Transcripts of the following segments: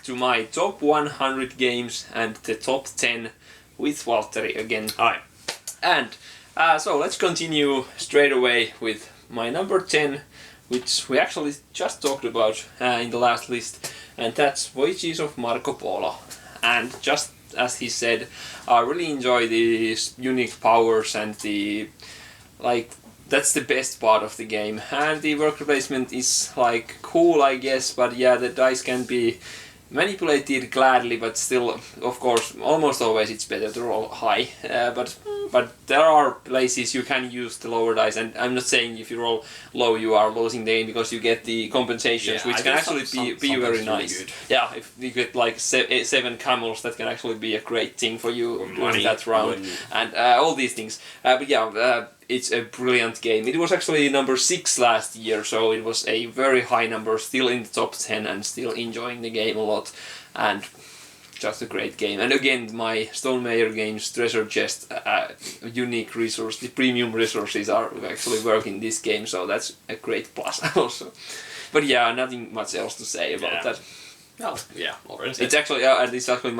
to my top 100 games and the top 10 with Valtteri again. Hi. And so let's continue straight away with my number 10, which we actually just talked about in the last list, and that's Voyages of Marco Polo. And just as he said, I really enjoy these unique powers and the that's the best part of the game. And the worker placement is cool, I guess, but yeah, the dice can be manipulated gladly, but still, of course, almost always it's better to roll high. But there are places you can use the lower dice, and I'm not saying if you roll low you are losing the game, because you get the compensations, which can actually be very nice. Really, yeah, if you get 7 camels, that can actually be a great thing for you during that round, and all these things. But yeah, it's a brilliant game. It was actually number 6 last year, so it was a very high number, still in the top 10 and still enjoying the game a lot, and just a great game. And again, my Stone Meyer Games treasure chest, unique resource, the premium resources are actually working in this game, so that's a great plus also. But yeah, nothing much else to say about that. Oh, yeah, already. It's actually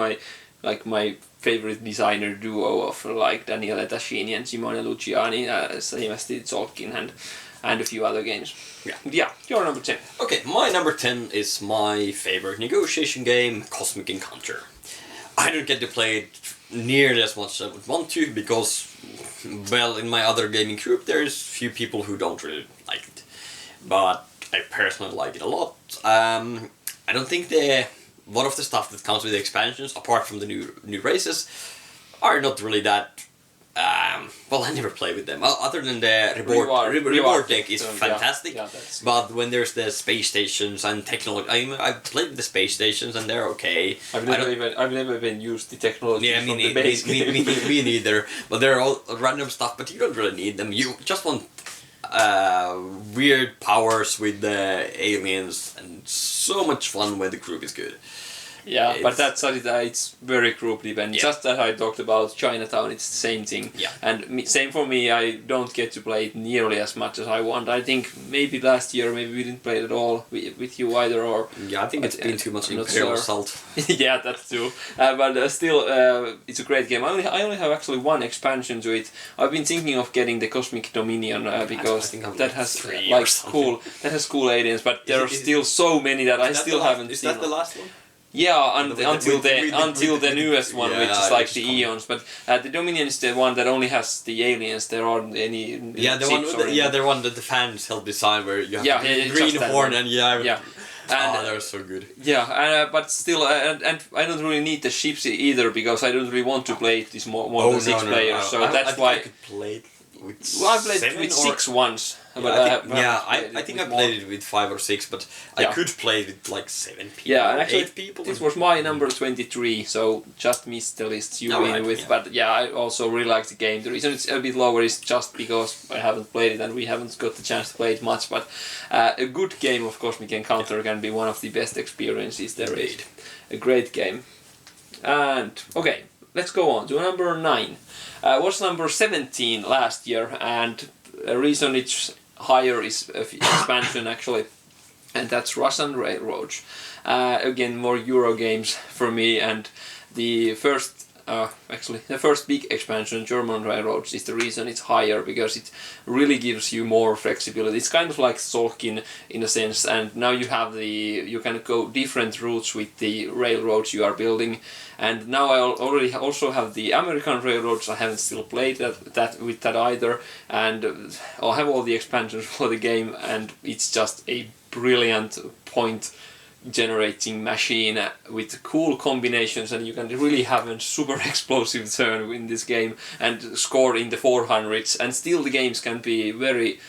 my favorite designer duo of Daniele Tascini and Simone Luciani, same as the Tolkien and a few other games. Yeah, your number 10. Okay, my number 10 is my favorite negotiation game, Cosmic Encounter. I don't get to play it nearly as much as I would want to, because, well, in my other gaming group there's few people who don't really like it. But I personally like it a lot. I don't think one of the stuff that comes with the expansions, apart from the new races, are not really that. Well, I never play with them. Other than the reward deck is fantastic. Yeah, but when there's the space stations and technology, I've played with the space stations and they're okay. I've never even used the technology. Yeah, me neither. But they're all random stuff. But you don't really need them. You just want weird powers with the aliens, and so much fun when the group is good. Yeah, but it's very group dependent. Yeah. Just as I talked about Chinatown, it's the same thing. Yeah. And same for me, I don't get to play it nearly as much as I want. I think maybe last year, maybe we didn't play it at all with you either, or... Yeah, I think it's been too much Imperial Assault. Yeah, that's true. But still, it's a great game. I only have actually one expansion to it. I've been thinking of getting the Cosmic Dominion, because that has cool aliens, but there are still so many that I still haven't seen. Is that the last one? Yeah, until the newest one, which is the Eons. But the Dominion is the one that only has the aliens. There aren't any the one that the fans helped design, where you have the green horn and they're so good. Yeah, but still, and I don't really need the ships either, because I don't really want to play this more than 6 players. So that's why. I could play it with I played with 6 once. I think I played it with 5 or 6, but I could play it with 7 people. Yeah, and actually 8 people. This was my number 23, so just missed the list you win with. Yeah. But yeah, I also really like the game. The reason it's a bit lower is just because I haven't played it and we haven't got the chance to play it much. But a good game of Cosmic Encounter can be one of the best experiences there is. A great game. And okay, let's go on to number 9. Was number 17 last year, and a reason it's higher is expansion actually, and that's Russian Railroads. Again, more Euro games for me, and the first big expansion, German Railroads, is the reason it's higher, because it really gives you more flexibility. It's kind of like Tolkien in a sense, and now you can go different routes with the railroads you are building. And now I already also have the American Railroads. I haven't still played that either, and I'll have all the expansions for the game, and it's just a brilliant point generating machine with cool combinations, and you can really have a super explosive turn in this game and score in the 400s, and still the games can be very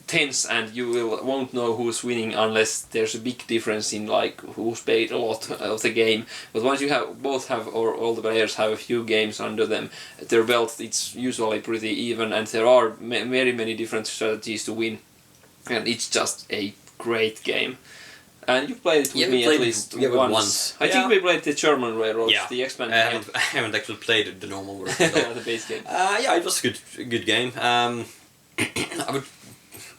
tense, and you won't know who's winning unless there's a big difference in who's paid a lot of the game. But once you all the players have a few games under them, their belt, it's usually pretty even, and there are very many different strategies to win, and it's just a great game. And you played it with me at least once. I think we played the German Railroads, the expansion. I haven't actually played the normal version. The base game. It was a good game.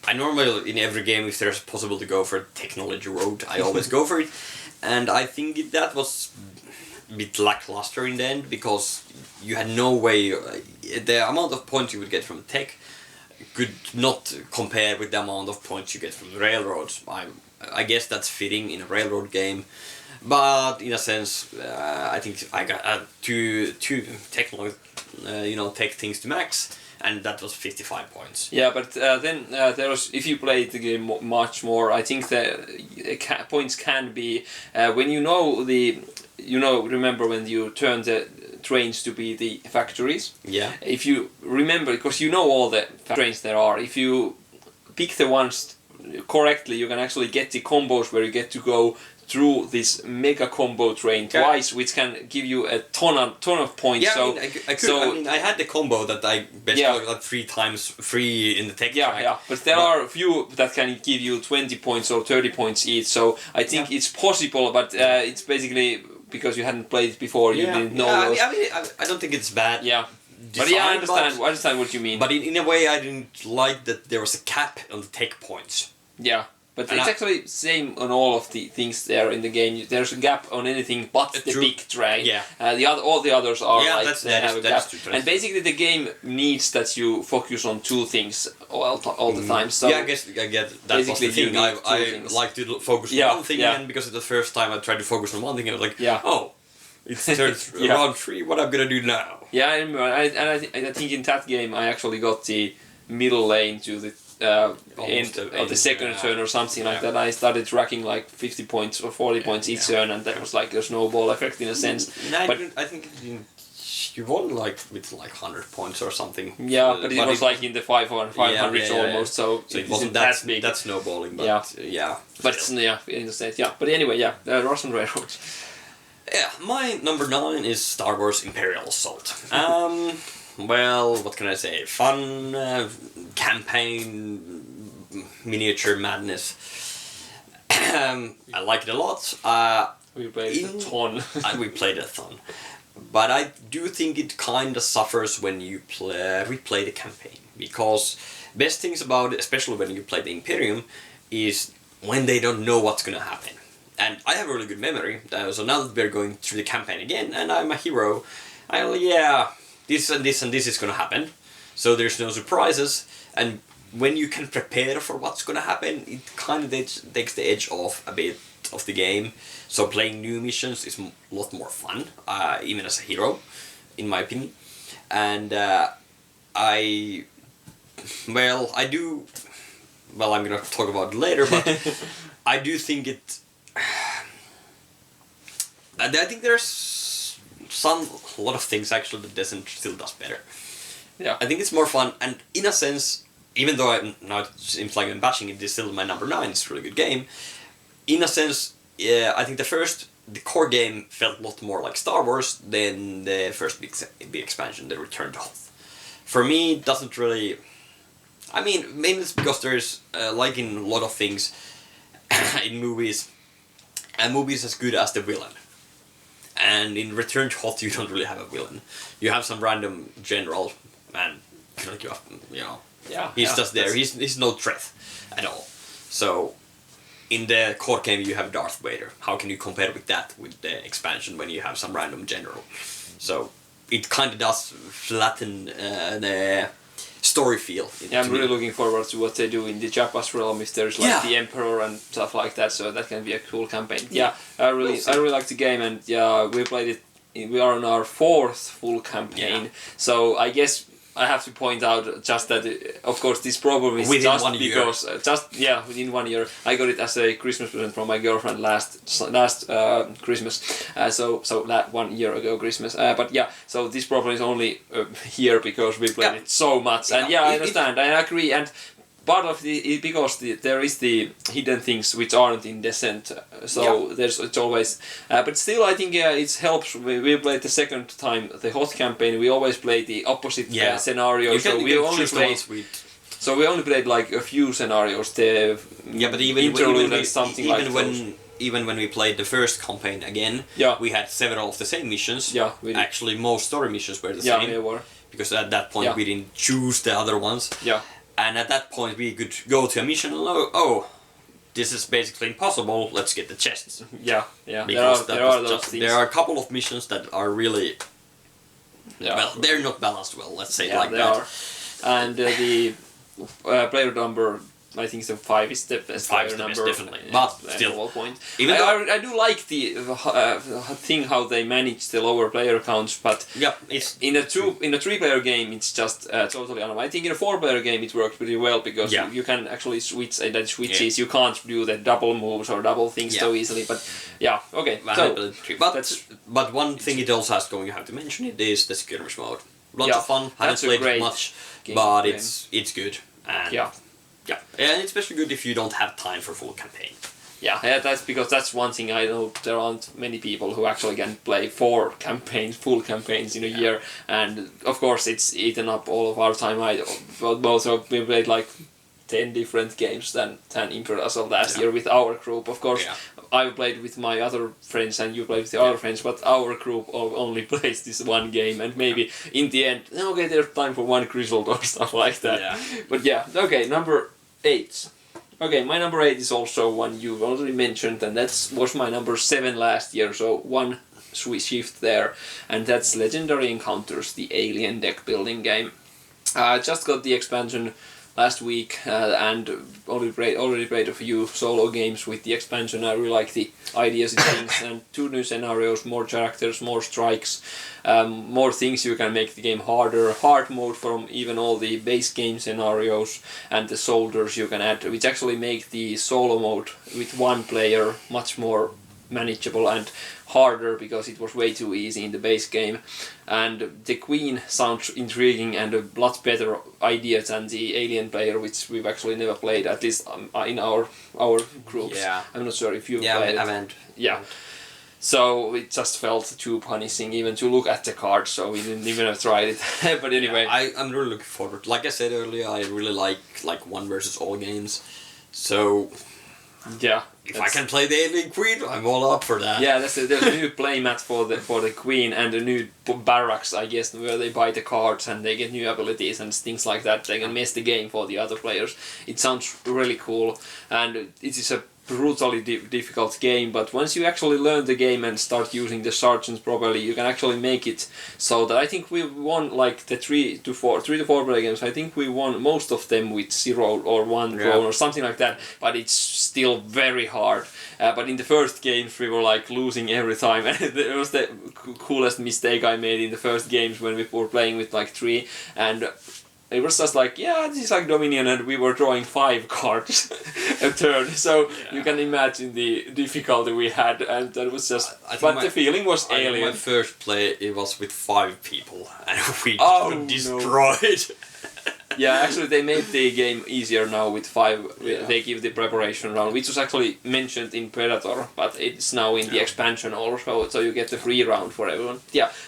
I normally, in every game, if there's possible to go for a technology road, I always go for it. and I think that was a bit lackluster in the end because you had no way. The amount of points you would get from tech could not compare with the amount of points you get from railroads. I guess that's fitting in a railroad game, but in a sense, I think I got two technical, tech things to max, and that was 55 points. Yeah, but then there was, if you played the game much more, I think the points can be when remember when you turn the trains to be the factories. Yeah. If you remember, because you know all the trains there are, if you pick the ones correctly, you can actually get the combos where you get to go through this mega combo train twice, which can give you a ton of points. Yeah, so, I had the combo that I basically got 3 times free in the tech track. Yeah, but there are a few that can give you 20 points or 30 points each, so I think it's possible, but it's basically because you hadn't played it before, you didn't know those. I don't think it's bad. Yeah. Design, but yeah, I understand what you mean. But in a way, I didn't like that there was a cap on the tech points. Yeah, but it's actually same on all of the things there in the game. There's a gap on anything but the big train. Yeah. All the others are they have a gap. And basically the game needs that you focus on 2 things all the time. So yeah, I get that was the thing. I like to focus on one thing, and because it's the first time I tried to focus on one thing, I was like, oh, it's round 3. What I'm gonna do now? Yeah, I remember. I think in that game I actually got the middle lane to the end of the second turn or something like that. I started racking like 50 points or 40 points each turn, and that was like a snowball effect in a sense. But I think you won like with like 100 points or something. Yeah, but it was like in the 500s almost, so it wasn't that big. That snowballing, but But in the sense, but anyway, Russian Railroads. Yeah, my number 9 is Star Wars Imperial Assault. Well, what can I say? Fun campaign, miniature madness. I like it a lot. We played a ton. We played a ton. But I do think it kind of suffers when you replay the campaign. Because best things about it, especially when you play the Imperium, is when they don't know what's going to happen. And I have a really good memory. So now that we're going through the campaign again, and I'm a hero, this and this and this is going to happen. So there's no surprises. And when you can prepare for what's going to happen, it kind of takes the edge off a bit of the game. So playing new missions is a lot more fun, even as a hero, in my opinion. And I'm going to talk about it later, but I do think it... I think there's a lot of things actually that Descent still does better. Yeah. I think it's more fun, and in a sense, even though now it seems like I'm bashing it, it's still my number 9, it's a really good game. In a sense, I think the core game felt a lot more like Star Wars than the first big expansion, the Return to Hoth. For me, it doesn't really... I mean, maybe it's because there's, like in a lot of things in movies, a movie is as good as the villain. And in Return to Hoth, you don't really have a villain. You have some random general, and he's just there. He's no threat at all. So, in the core game, you have Darth Vader. How can you compare with that with the expansion when you have some random general? So, it kind of does flatten the story feel. I'm really looking forward to what they do in the Japas realm, if there's like the Emperor and stuff like that, so that can be a cool campaign. Yeah, I really like the game, and we played it, we are on our 4th full campaign, so I guess I have to point out just that, of course, this problem is within just 1 year. Because within 1 year. I got it as a Christmas present from my girlfriend last Christmas. So 1 year ago Christmas. So this problem is only here because we played it so much. And I understand. I agree. And part of because there is the hidden things which aren't in Descent, it's always... but still, I think it helps. We played the second time the Hoth campaign, we always play the opposite scenario, so we only played like a few scenarios, but even when we played the first campaign again, we had several of the same missions. Actually, most story missions were the same. They were. Because at that point we didn't choose the other ones. And at that point we could go to a mission and this is basically impossible, let's get the chests. Yeah. Because there are those things. there are a couple of missions that are really... Well, they're not balanced well, let's say it like that. Are. And the player number, I think the 5 is the best player number. Definitely. But still, point. I do like the thing how they manage the lower player counts, but it's in a 3-player game it's just totally unavailable. I think in a 4-player game it works pretty well because you can actually switch. That switches. You can't do the double moves or double things so easily. But okay. But one thing it also has going, you have to mention it, is the skirmish mode. Lots of fun. Haven't played it much, but it's good. And and it's especially good if you don't have time for full campaign. Yeah, that's because that's one thing I know. There aren't many people who actually can play 4 full campaigns in a year, and of course it's eaten up all of our time. We played like 10 different games than Imperial last year with our group. Of course, I played with my other friends and you played with the other friends, but our group only plays this one game, and maybe in the end, okay, there's time for one result or stuff like that. But okay, number 8. Okay, my number 8 is also one you've already mentioned, and that was my number 7 last year, so one shift there, and that's Legendary Encounters, the alien deck building game. I just got the expansion last week and already played a few solo games with the expansion. I really like the ideas and things, and 2 new scenarios, more characters, more strikes, more things you can make the game harder, hard mode from even all the base game scenarios, and the soldiers you can add, which actually make the solo mode with 1 player much more manageable and harder because it was way too easy in the base game. And the Queen sounds intriguing and a lot better idea than the Alien player, which we've actually never played, at least in our groups. I'm not sure if you've played it. I haven't. So it just felt too punishing even to look at the cards, so we didn't even have tried it. But anyway, I'm really looking forward. Like I said earlier, I really like 1 versus all games. So if I can play the Alien Queen, I'm all up for that. Yeah, there's a new playmat for the Queen and a new barracks, I guess, where they buy the cards and they get new abilities and things like that. They can mess the game for the other players. It sounds really cool, and it is a brutally difficult game, but once you actually learn the game and start using the sergeants properly, you can actually make it so that I think we won like the 3 to 4 player games. I think we won most of them with 0 or 1 drone or something like that, but it's still very hard. But in the first games we were like losing every time, and it was the coolest mistake I made in the first games when we were playing with like 3, and it was just like, this is like Dominion, and we were drawing 5 cards a turn, so you can imagine the difficulty we had, and that was just... But the feeling was alien. My first play, it was with 5 people, and we just destroyed. Actually they made the game easier now with 5, they give the preparation round, which was actually mentioned in Predator, but it's now in the expansion also, so you get the free round for everyone.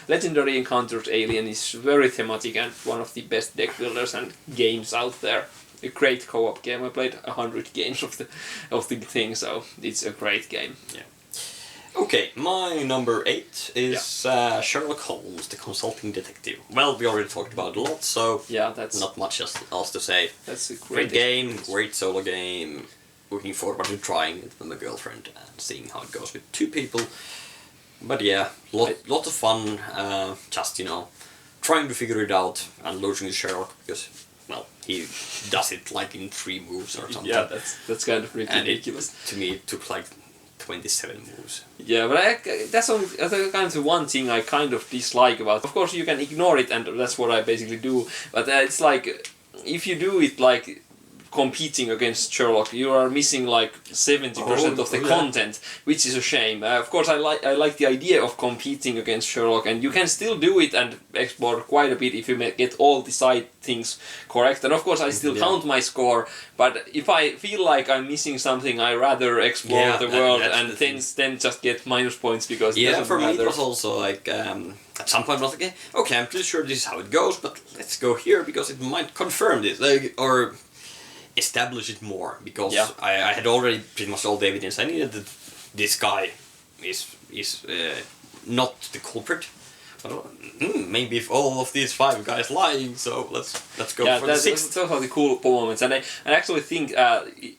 Legendary Encounters Alien is very thematic and one of the best deck builders and games out there. A great co-op game. I played 100 games of the thing, so it's a great game. Okay, my number 8 is Sherlock Holmes, the consulting detective. Well, we already talked about it a lot, so that's not much else to say. That's a great game, great solo game. Looking forward to trying it with my girlfriend and seeing how it goes with 2 people. But lots of fun. Just trying to figure it out and losing to Sherlock because he does it like in 3 moves or something. That's kind of ridiculous. To me, it took like 27 moves. But that's kind of one thing I kind of dislike about. Of course, you can ignore it, and that's what I basically do. But it's like if you do it like competing against Sherlock, you are missing like 70% of the content, which is a shame. Of course, I like the idea of competing against Sherlock, and you can still do it and explore quite a bit if you get all the side things correct. And of course, I still count my score, but if I feel like I'm missing something, I rather explore the world and then just get minus points because it doesn't matter. Me it was also like at some point I was like, okay, I'm pretty sure this is how it goes, but let's go here because it might confirm this or establish it more, because I had already pretty much all the evidence I needed that this guy is not the culprit, So, maybe if all of these 5 guys lying, so let's go for the 6th. Those are the cool moments, and I actually think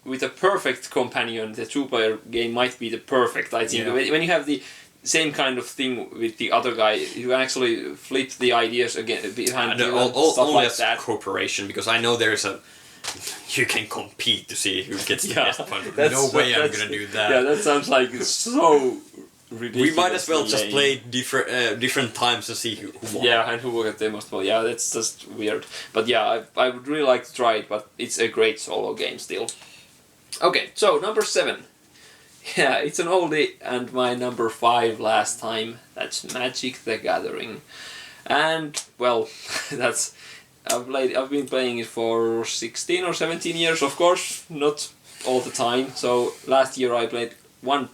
with a perfect companion, the 2-player game might be the perfect. I think when you have the same kind of thing with the other guy, you can actually flip the ideas again behind stuff like that. Cooperation, because I know there's a. You can compete to see who gets the best point. No way I'm gonna do that. Yeah, that sounds like so ridiculous. We might as well just play different times to see who won. Yeah, and who will get the most well. Yeah, that's just weird. But yeah, I would really like to try it, but it's a great solo game still. Okay, so number 7. Yeah, it's an oldie, and my number 5 last time. That's Magic the Gathering. And, well, that's... I've been playing it for 16 or 17 years, of course, not all the time. So last year I played one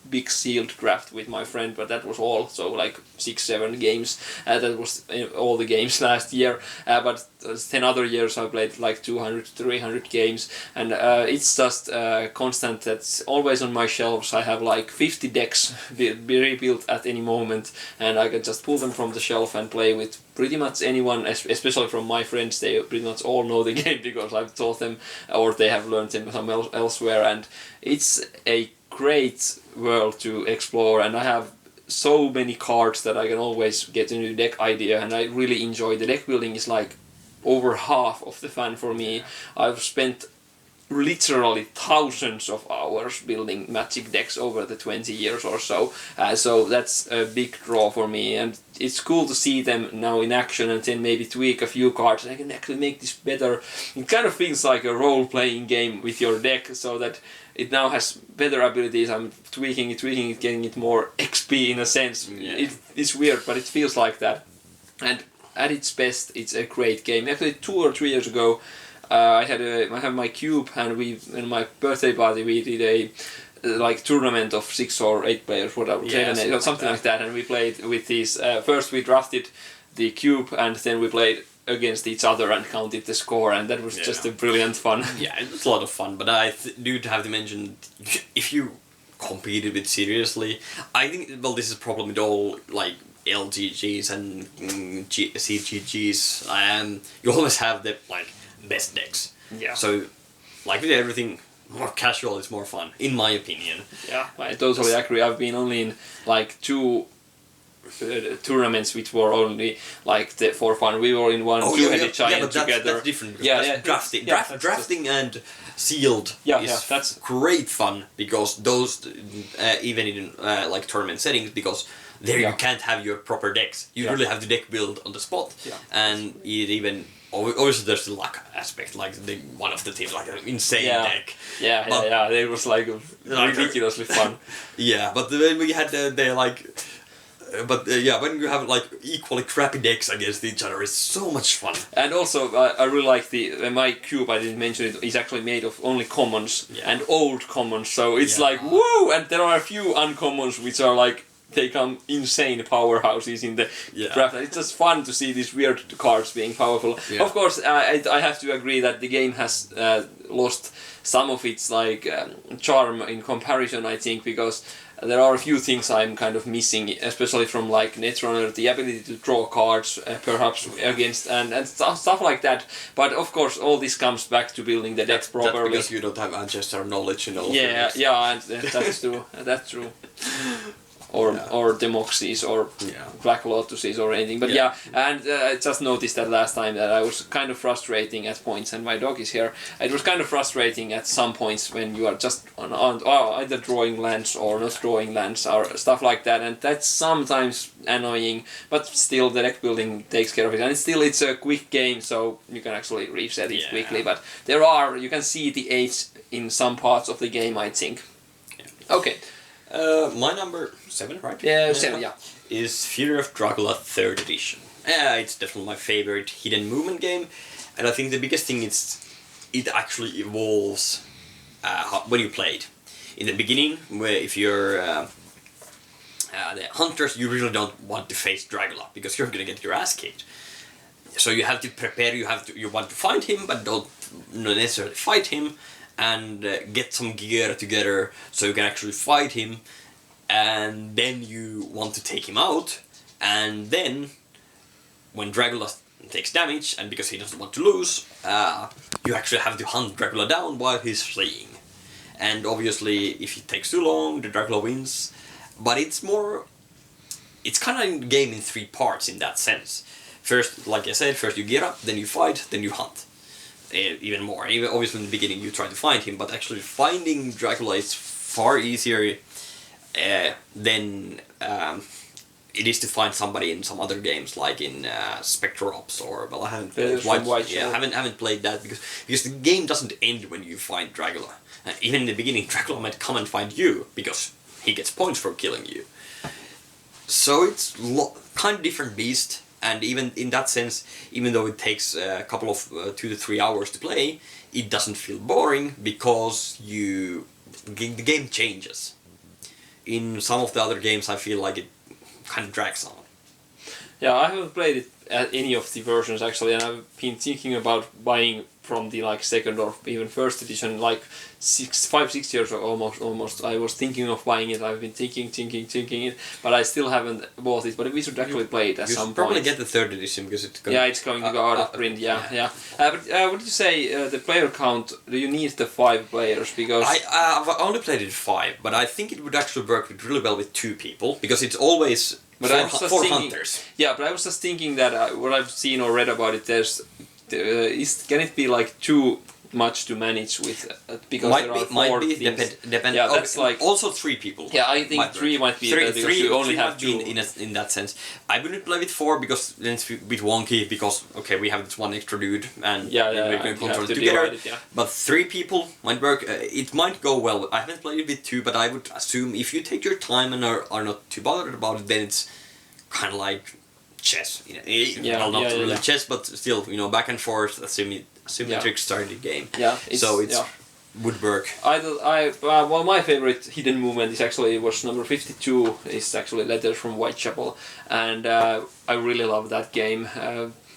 big sealed draft with my friend, but that was all. So like 6-7 games. That was all the games last year. But 10 other years I played like 200-300 games, and it's just constant. That's always on my shelves. I have like 50 decks be rebuilt at any moment, and I can just pull them from the shelf and play with pretty much anyone, especially from my friends. They pretty much all know the game because I've taught them, or they have learned them somewhere elsewhere, and it's a great world to explore, and I have so many cards that I can always get a new deck idea, and I really enjoy the deck building. Is like over half of the fun for me. I've spent literally thousands of hours building Magic decks over the 20 years or so, so that's a big draw for me, and it's cool to see them now in action and then maybe tweak a few cards and I can actually make this better. It kind of feels like a role-playing game with your deck, so that it now has better abilities. I'm tweaking it, getting it more XP in a sense. Yeah. It's weird, but it feels like that, and at its best it's a great game. Actually 2 or 3 years ago I have my cube, and in my birthday party we did a like tournament of 6 or 8 players, whatever, something like that, and we played with these. First we drafted the cube, and then we played against each other and counted the score, and that was just a brilliant fun. Yeah, it was a lot of fun, but I do have to mention, if you competed with seriously, I think, well, this is a problem with all like LGGs and CGGs, you always have the like best decks. Yeah. So, like with everything, more casual is more fun, in my opinion. Yeah, I totally agree. I've been only in like 2 tournaments which were only like for fun. We were in one two-headed giant together. That's different. Drafting, drafting and sealed is that's great fun, because those even in like tournament settings, because there you can't have your proper decks. You really have the deck build on the spot, and it even. Obviously, there's the luck aspect, like one of the teams, like an insane deck. Yeah, it was like ridiculously fun. Yeah, but then we had when you have like equally crappy decks against each other, it's so much fun. And also, I really like my cube. I didn't mention it. Is actually made of only commons and old commons, so it's like woo. And there are a few uncommons which are like. They become insane powerhouses in the draft. It's just fun to see these weird cards being powerful. Yeah. Of course, I have to agree that the game has lost some of its like charm in comparison, I think, because there are a few things I'm kind of missing, especially from like Netrunner, the ability to draw cards, perhaps against and stuff like that. But of course, all this comes back to building the deck properly. That's because you don't have ancestor knowledge in all. And that's true. That's true. Or Demoxys or Black Lotuses or anything, but and I just noticed that last time that I was kind of frustrating at points, and my dog is here. It was kind of frustrating at some points when you are just on either drawing lands or not drawing lands or stuff like that, and that's sometimes annoying. But still, the deck building takes care of it, and it's a quick game, so you can actually reset it quickly. But you can see the age in some parts of the game, I think. Yeah. Okay. My number 7, right? Yeah, 7, is Fear of Dracula 3rd edition. It's definitely my favorite hidden movement game, and I think the biggest thing is it actually evolves when you play it. In the beginning, where if you're the hunters, you really don't want to face Dracula because you're gonna get your ass kicked. So you have to prepare. You want to find him, but don't necessarily fight him. And get some gear together so you can actually fight him, and then you want to take him out, And then, when Dracula takes damage, and because he doesn't want to lose, you actually have to hunt Dracula down while he's fleeing. And obviously, if it takes too long, the Dracula wins. But it's kind of a game in 3 parts in that sense. First, like I said, first you get up, then you fight, then you hunt. Even more. Even obviously in the beginning you try to find him, but actually finding Dracula is far easier than it is to find somebody in some other games, like in Spectre Ops or I haven't played haven't played that because the game doesn't end when you find Dracula. Even in the beginning, Dracula might come and find you because he gets points for killing you. So it's kind of different beast, and even in that sense, even though it takes a couple of 2 to 3 hours to play, it doesn't feel boring because the game changes. In some of the other games, I feel like it kind of drags on. Yeah, I haven't played it at any of the versions actually, and I've been thinking about buying from the second or even first edition 5-6 years almost. I was thinking of buying it. I've been thinking it, but I still haven't bought it. But we should actually play it at some point. You probably get the 3rd edition because it's going. Yeah, it's going to go out of print. Yeah. But what did you say? The player count? Do you need the 5 players? Because I've only played it 5, but I think it would actually work really well with 2 people because it's always. But for hunters. Yeah, but I was just thinking that what I've seen or read about it, can it be too much to manage with? Because there are 4 things. Depend. Yeah, that's also 3 people. Yeah, I think 3 might be better because you only have 2. In that sense, I wouldn't play with 4 because then it's a bit wonky because we have this one extra dude and we're going to control it together. But 3 people might work. It might go well. I haven't played it with 2, but I would assume if you take your time and are not too bothered about it, then it's kind of like chess. Not really chess, but still, back and forth, asymmetric strategy game. Yeah, so it would work. Well, my favorite hidden movement was number 52. It's actually Letters from Whitechapel, and I really love that game.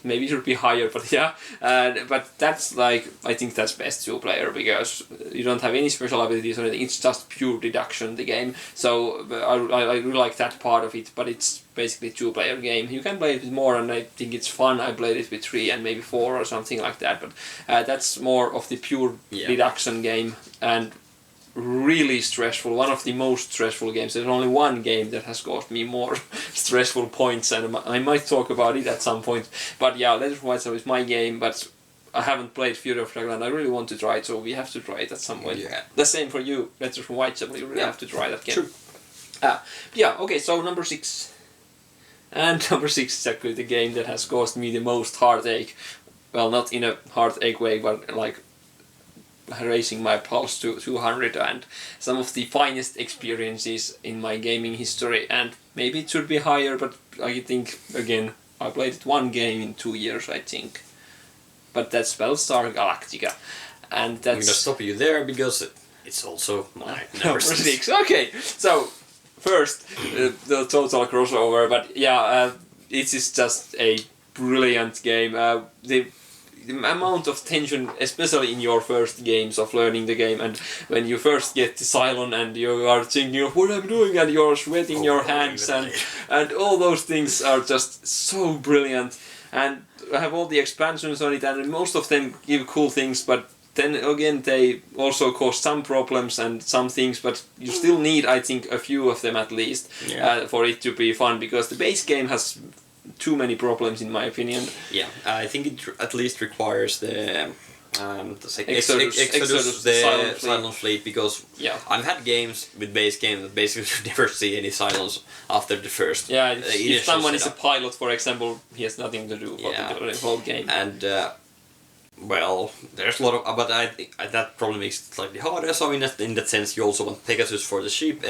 Maybe it should be higher, but yeah. But that's I think that's best 2-player because you don't have any special abilities or anything. It's just pure deduction, the game. So I really like that part of it, but it's basically 2-player game. You can play it with more, and I think it's fun. I played it with 3 and maybe 4 or something like that, but that's more of the pure deduction game and really stressful. One of the most stressful games. There's only one game that has caused me more stressful points, and I might talk about it at some point. But yeah, Letters from Whitechapel is my game, but I haven't played Fury of Dracula, and I really want to try it, so we have to try it at some point. Yeah. The same for you, Letters from Whitechapel. You really have to try that game. True. Okay, so number 6. And number 6 is actually the game that has caused me the most heartache. Well, not in a heartache way, but raising my pulse to 200 and some of the finest experiences in my gaming history, and maybe it should be higher, but I think again I played it 1 game in 2 years, I think. But that's Battlestar Galactica, and that's. I'm gonna stop you there because it's also my number 6. Okay, so first the total crossover, but it is just a brilliant game. The amount of tension, especially in your first games of learning the game, and when you first get to Cylon and you are thinking of what I'm doing and you're sweating your hands and all those things are just so brilliant, and I have all the expansions on it, and most of them give cool things, but then again they also cause some problems and some things, but you still need, I think, a few of them at least for it to be fun, because the base game has too many problems in my opinion. Yeah, I think it at least requires the Exodus, the Silent Fleet, because I've had games with base game that basically never see any silence after the first. Yeah, if someone is a pilot, for example, he has nothing to do for the whole game. And well, there's a lot of, but I think that probably makes it slightly harder. So in that sense, you also want Pegasus for the ship.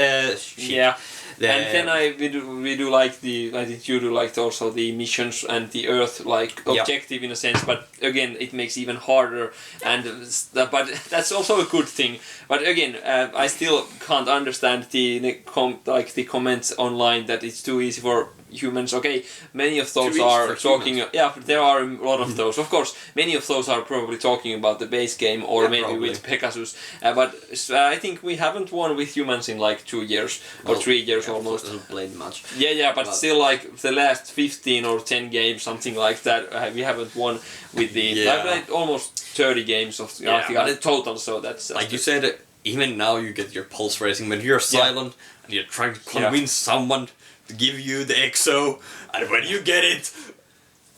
Yeah. And then we do I think you do also the missions and the Earth objective in a sense, but again it makes even harder, but that's also a good thing. But again, I still can't understand the comments online that it's too easy for humans. Okay, many of those Too are easy for talking. humans. Yeah, there are a lot of those. Of course, many of those are probably talking about the base game or Yeah, maybe probably. with Pegasus. But I think we haven't won with humans in like 2 years or 3 years almost. Hasn't played much. Yeah, but still, like the last 15 or 10 games, something like that, we haven't won with the. Yeah. I've played almost 30 games of Galactica in total, so that's Like you said, even now you get your pulse racing when you're silent and you're trying to convince someone to give you the exo, and when you get it,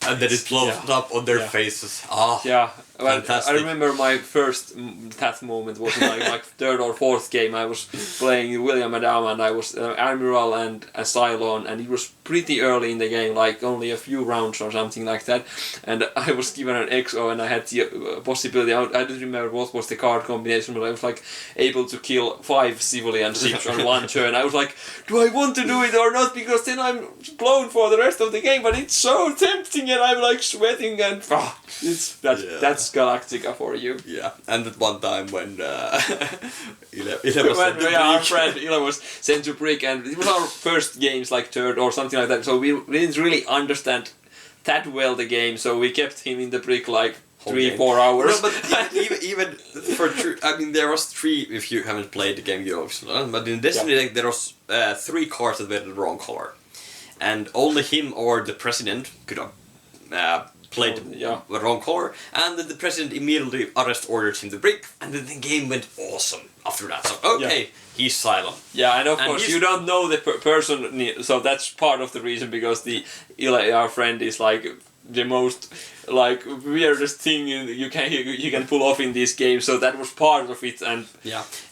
and then it blows up on their faces. Yeah, well, fantastic. I remember my first that moment was like my third or fourth game. I was playing William Adama and I was Admiral and a Cylon, and it was pretty early in the game, like only a few rounds or something like that. And I was given an XO and I had the possibility. I don't remember what was the card combination, but I was like able to kill 5 civilian ships on one turn. I was like, do I want to do it or not? Because then I'm blown for the rest of the game. But it's so tempting, and I'm like sweating and that's Galactica for you. Yeah, and at one time when Ile was our friend Ile was sent to Brick, and it was our first games, like third or something like that, so we didn't really understand that well the game, so we kept him in the Brick like 3-4 hours. No, but even for true, I mean there was 3, if you haven't played the game you obviously don't, but in Destiny like, there was 3 cards that were the wrong color, and only him or the president could have played the wrong color, and then the president immediately arrest ordered him to Brick, and then the game went awesome after that. So he's silent. Yeah, and of course you don't know the person, so that's part of the reason, because the Ile, our friend, is like the most like weirdest thing you can pull off in this game. So that was part of it, and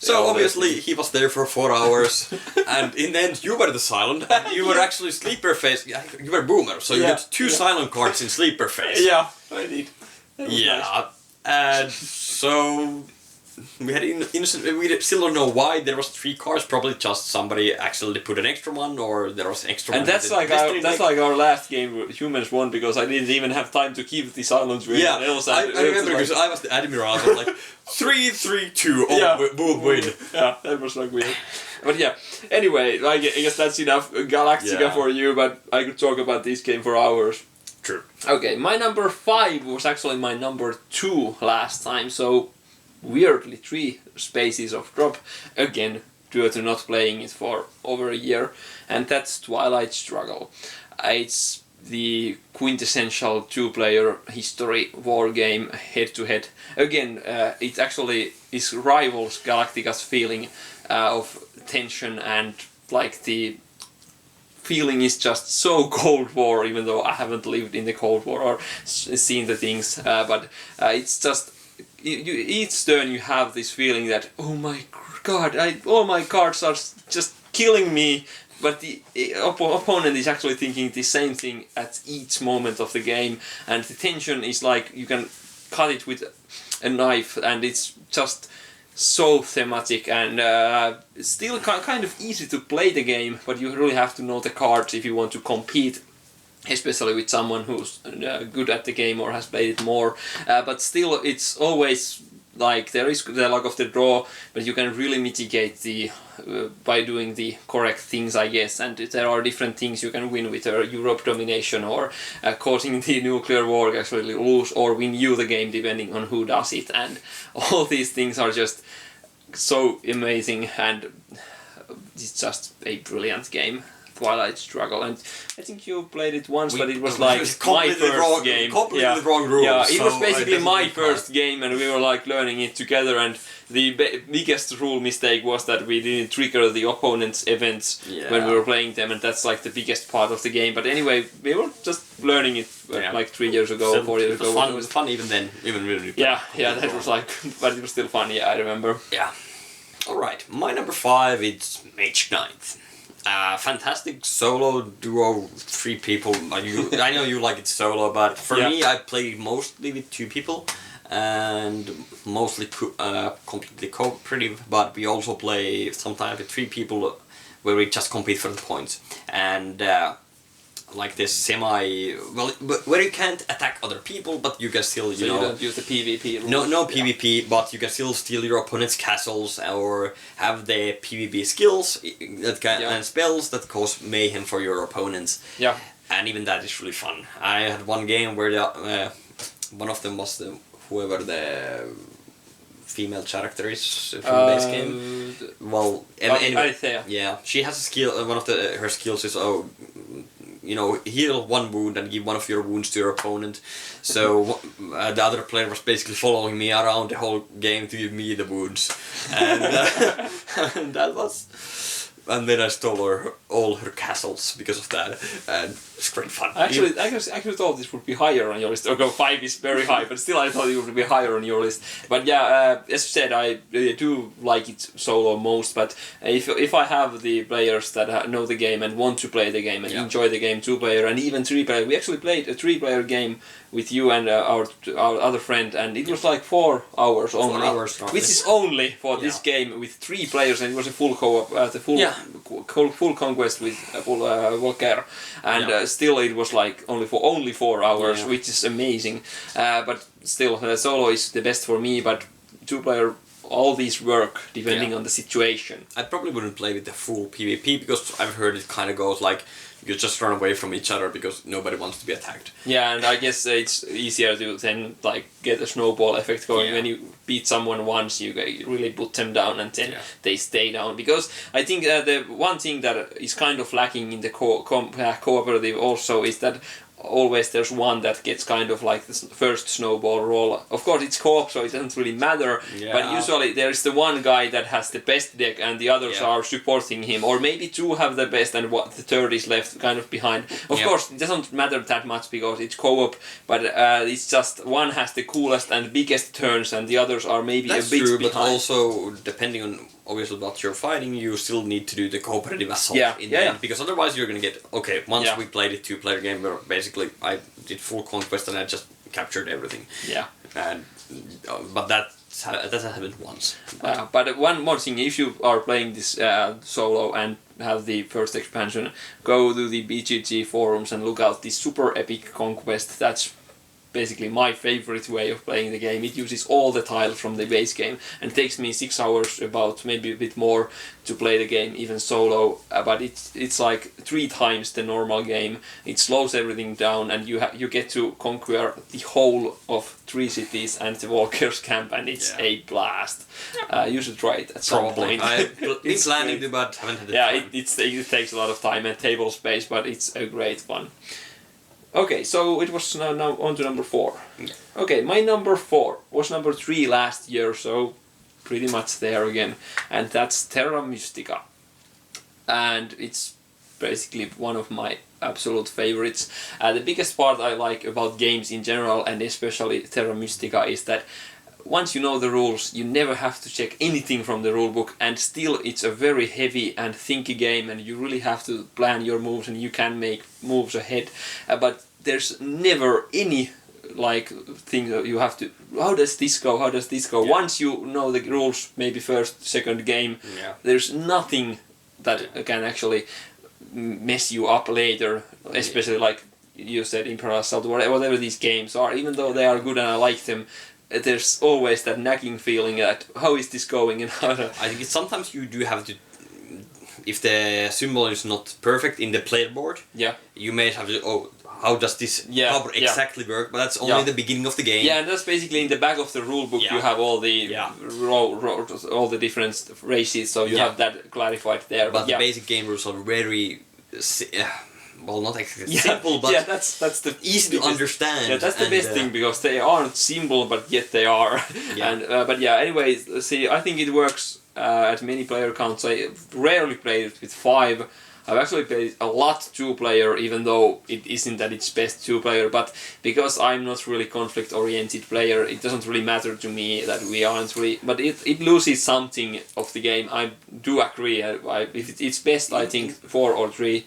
so obviously he was there for 4 hours, and in the end you were the silent, and you were actually sleeper phase. You were boomer, so you got 2 silent cards in sleeper phase. Yeah, I did. Nice. And so we had innocent. We still don't know why there was 3 cards. Probably just somebody accidentally put an extra one, or there was extra. And one that's like our last game. Humans won because I didn't even have time to keep the silence with anyone else. I remember because I was the Admiral. I was like 3-3-2. Oh, boom, win. Yeah, that was like weird. But yeah. Anyway, I guess that's enough Galactica for you. But I could talk about this game for hours. True. Okay, my number 5 was actually my number 2 last time. So weirdly 3 spaces of drop again due to not playing it for over a year, and that's Twilight Struggle. It's the quintessential 2-player history war game head to head. Again, it actually rivals Galactica's feeling of tension, and like the feeling is just so Cold War, even though I haven't lived in the Cold War or seen the things, but it's just each turn you have this feeling that, oh my god, all my cards are just killing me, but the opponent is actually thinking the same thing at each moment of the game, and the tension is like you can cut it with a knife, and it's just so thematic, and it's still kind of easy to play the game, but you really have to know the cards if you want to compete, especially with someone who's good at the game or has played it more. But still, it's always like there is the luck of the draw, but you can really mitigate the by doing the correct things, I guess. And there are different things you can win with Europe domination, or causing the nuclear war, actually lose or win you the game depending on who does it. And all these things are just so amazing, and it's just a brilliant game. Twilight Struggle, and I think you played it once, but it was like my first game. Completely wrong rules. Yeah, it was basically my first game, and we were like learning it together. And the biggest rule mistake was that we didn't trigger the opponent's events when we were playing them, and that's like the biggest part of the game. But anyway, we were just learning it like 3 years ago, 4 years ago. It was fun even then, even really. Yeah, that was like, but it was still fun. Yeah, I remember. Yeah. All right, my number 5 is Mage Knight. Fantastic solo duo, 3 people. I know you like it solo, but for me, I play mostly with 2 people, and mostly completely cooperative. But we also play sometimes with 3 people, where we just compete for the points. And like this where you can't attack other people, but you can still you don't use the PvP rules. No PvP, but you can still steal your opponent's castles or have the PvP skills that and spells that cause mayhem for your opponents. Yeah. And even that is really fun. I had one game where one of them was whoever the female character is from the base game. Well, anyway, yeah, she has a skill. One of her skills is heal one wound and give one of your wounds to your opponent. So the other player was basically following me around the whole game to give me the wounds, and that was. And then I stole all her castles because of that, and it's great fun. I actually thought this would be higher on your list. Okay, 5 is very high, but still I thought it would be higher on your list. But yeah, as you said, I really do like it solo most. But if I have the players that know the game and want to play the game and enjoy the game, 2-player and even 3-player, we actually played a 3-player game with you and our other friend, and it was like 4 hours only, 4 hours roughly. which is only for this game with 3 players, and it was a full co-op, full conquest with Volker, and still it was like only 4 hours, which is amazing. But still, solo is the best for me. But 2-player, all these work depending on the situation. I probably wouldn't play with the full PvP because I've heard it kind of goes like you just run away from each other because nobody wants to be attacked. Yeah, and I guess it's easier to then like get a snowball effect going. When you beat someone once, you really put them down, and then they stay down. Because I think the one thing that is kind of lacking in the cooperative also is that always there's one that gets kind of like the first snowball roll. Of course it's co-op, so it doesn't really matter, but usually there's the one guy that has the best deck and the others are supporting him, or maybe 2 have the best and the third is left kind of behind. Of course it doesn't matter that much because it's co-op, but it's just one has the coolest and biggest turns and the others are maybe a bit behind. But also depending on obviously what you're fighting, you still need to do the cooperative assault in the end, because otherwise you're gonna get once we played a 2-player game where basically I did full conquest and I just captured everything. And but that happened once. But one more thing, if you are playing this solo and have the first expansion, go to the BGG forums and look out this super epic conquest. That's basically my favorite way of playing the game. It uses all the tiles from the base game and takes me 6 hours, about maybe a bit more, to play the game even solo. But it's like 3 times the normal game. It slows everything down, and you get to conquer the whole of 3 cities and the Walker's camp, and it's a blast. You should try it at some point. It's planning to, but haven't had the time. It takes a lot of time and table space, but it's a great fun. Okay, so it was now on to number 4. Okay, my number 4 was number 3 last year, so pretty much there again, and that's Terra Mystica. And it's basically one of my absolute favorites. The biggest part I like about games in general, and especially Terra Mystica, is that once you know the rules, you never have to check anything from the rulebook, and still it's a very heavy and thinky game, and you really have to plan your moves, and you can make moves ahead. But there's never any like thing that you have to, how does this go? Once you know the rules, maybe first, second game, there's nothing that can actually mess you up later, especially like you said, Imperial Assault, whatever these games are, even though they are good and I like them, there's always that nagging feeling that how is this going and how to... I think sometimes you do have to, if the symbol is not perfect in the player board, you may have to, how does this cover exactly work? But that's only the beginning of the game. Yeah, and that's basically in the back of the rulebook. You have all the all the different races, so you have that clarified there. But the basic game rules are very well, not exactly simple, but that's the easy to understand. Yeah, that's the best thing, because they aren't simple, but yet they are. And but anyway, see, I think it works at many player counts. I rarely played it with 5. I've actually played a lot 2-player, even though it isn't that it's best 2-player, but because I'm not really conflict-oriented player, it doesn't really matter to me that we aren't really... But it loses something of the game, I do agree. If it's best, I think 4 or 3.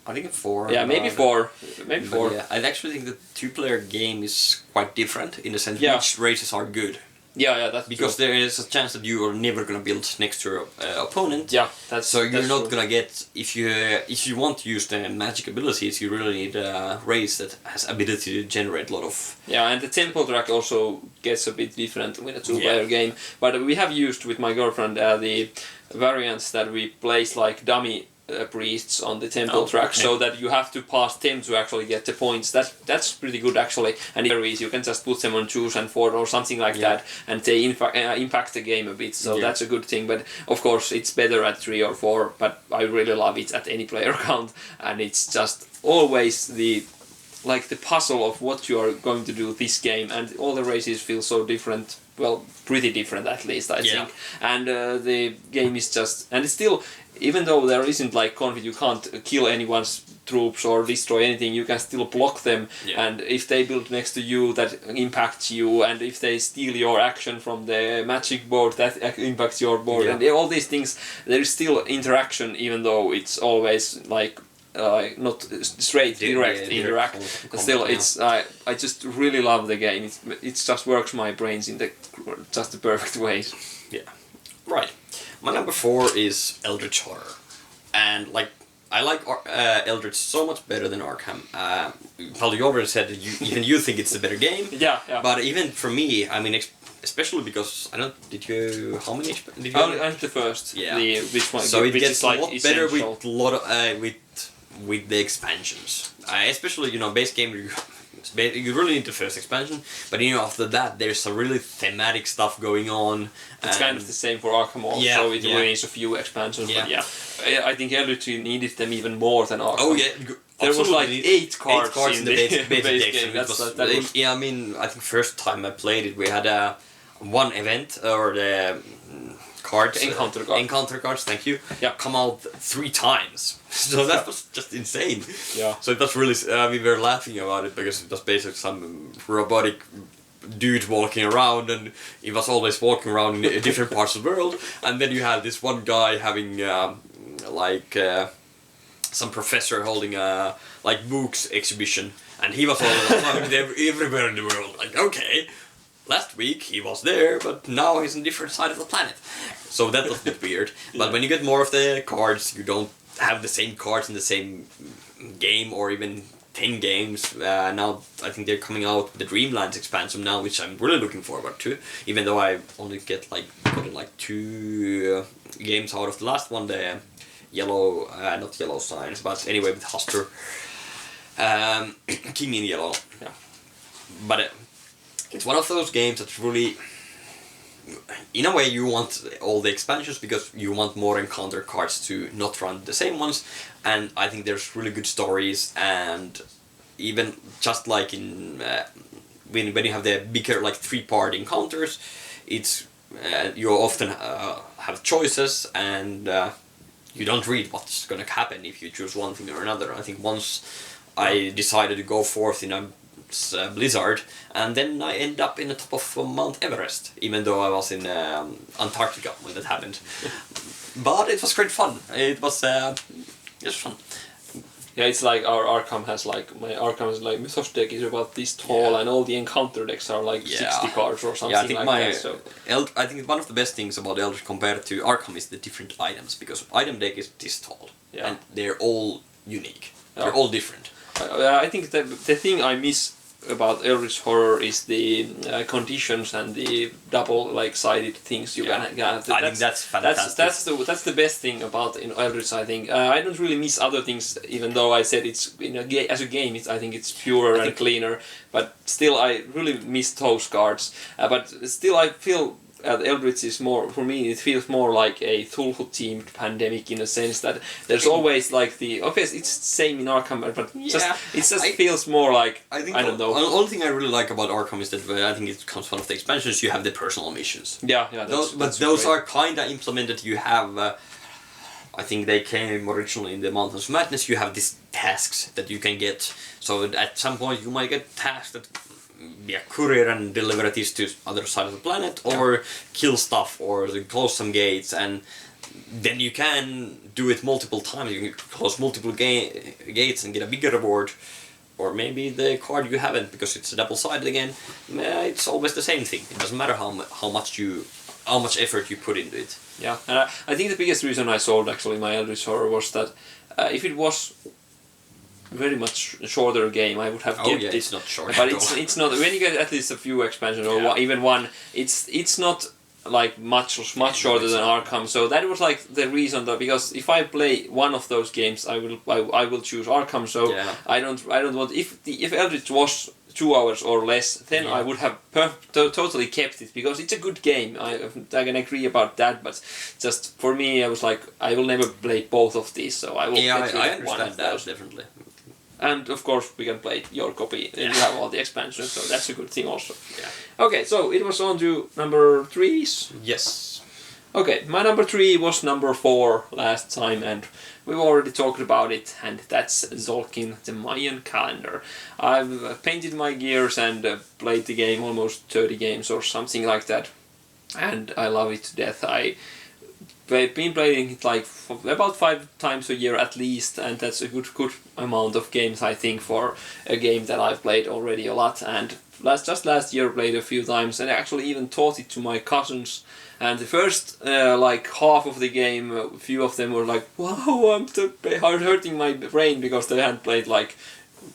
I think 4. Yeah, maybe 4. Maybe 4. Yeah, I actually think the 2-player game is quite different, in the sense which races are good. Yeah, that's because true. there is a chance that you are never gonna build next to your opponent. Yeah, that's so you're that's not true. gonna get if you want to use the magic abilities, you really need a race that has ability to generate a lot of. Yeah, and the tempo track also gets a bit different with a two-player game. But we have used with my girlfriend the variants that we place like dummy priests on the temple track, so that you have to pass them to actually get the points. That's pretty good actually. And you can just put them on choose and forward or something like that, and they impact the game a bit. So that's a good thing. But of course, it's better at 3 or 4. But I really love it at any player count, and it's just always the puzzle of what you are going to do this game, and all the races feel so different. Well, pretty different at least, I think. And the game is just, and it's still, even though there isn't like conflict, you can't kill anyone's troops or destroy anything, you can still block them, and if they build next to you, that impacts you, and if they steal your action from the magic board, that impacts your board, and all these things, there is still interaction, even though it's always like not straight direct interact. Still, it's I just really love the game. It just works my brains in just the perfect way. Yeah, right. My number 4 is Eldritch Horror, and like I like Eldritch so much better than Arkham. Well, you already said that even you think it's the better game. Yeah. But even for me, I mean, especially because I don't. Did you? How many? Did you? I'm the first. Yeah. Which one? So it which gets is like a lot essential. better with a lot of with the expansions. Especially base game. You really need the first expansion, but after that there's some really thematic stuff going on. It's kind of the same for Arkham also. It really needs a few expansions, but I think Eldritch needed them even more than Arkham. Oh yeah, there was like 8 cards in the base game. Yeah, I mean, I think first time I played it, we had one event or the cards, encounter cards. Thank you. Yeah, come out 3 times. So that was just insane. Yeah. So it was really. We were laughing about it because it was basically some robotic dude walking around, and he was always walking around in different parts of the world. And then you had this one guy having some professor holding a books exhibition, and he was always everywhere in the world. Like, okay, last week he was there, but now he's on a different side of the planet. So that was a bit weird. But when you get more of the cards, you don't have the same cards in the same game or even 10 games. Now I think they're coming out with the Dreamlands expansion now, which I'm really looking forward to, even though I only gotten 2 games out of the last one, the yellow, not yellow signs, but anyway with Huster, King in Yellow. Yeah. But it's one of those games that's really, in a way, you want all the expansions because you want more encounter cards to not run the same ones, and I think there's really good stories, and even just like in when you have the bigger 3-part encounters, it's you often have choices, and you don't read what's gonna happen if you choose one thing or another. I think once I decided to go forth in a blizzard, and then I end up in the top of Mount Everest, even though I was in Antarctica when that happened. But it was great fun. It was just fun. Yeah, it's like our Arkham has my Arkham is Mythos deck is about this tall, and all the encounter decks are 60 cards or something that. So I think one of the best things about Eldritch compared to Arkham is the different items, because item deck is this tall, and they're all unique. They're all different. I think the thing I miss about Eldritch Horror is the conditions and the double-sided things you can get. I think that's fantastic. That's the best thing about Eldritch. I think I don't really miss other things, even though I said it's as a game. I think it's purer and cleaner, but still I really miss those cards. But still I feel. Eldritch is more, for me, it feels more like a Cthulhu-themed pandemic in a sense that there's always obviously it's the same in Arkham, but it feels more like, I don't know. The only thing I really like about Arkham is that I think it comes one of the expansions, you have the personal missions. Yeah, those are kind of implemented. You have, I think they came originally in the Mountains of Madness, you have these tasks that you can get, so at some point you might get tasks that be a courier and deliver this to other side of the planet, or kill stuff, or close some gates, and then you can do it multiple times. You can close multiple gates and get a bigger reward. or maybe the card you haven't because it's a double-sided again. It's always the same thing. It doesn't matter how much effort you put into it. Yeah, and I think the biggest reason I sold actually my Eldritch Horror was that if it was very much shorter game, I would have kept it. It's not short. But it's not. When you get at least a few expansions or even one, it's not like much shorter than Arkham. So that was like the reason that, because if I play one of those games, I will choose Arkham. So I don't want, if Eldritch was 2 hours or less, then I would have totally kept it, because it's a good game. I can agree about that, but just for me, I was like, I will never play both of these, so I will get rid of one of those. Definitely. And of course, we can play your copy. You have all the expansions, so that's a good thing also. Yeah. Okay, so it was on to number 3s. Yes. Okay, my number 3 was number 4 last time, and we've already talked about it, and that's Tzolk'in, the Mayan calendar. I've painted my gears and played the game almost 30 games or something like that, and I love it to death. I've been playing it like about 5 times a year at least, and that's a good amount of games, I think, for a game that I've played already a lot. And last year played a few times, and I actually even taught it to my cousins. And the first like half of the game, a few of them were like, "Wow, I'm hurting my brain," because they hadn't played like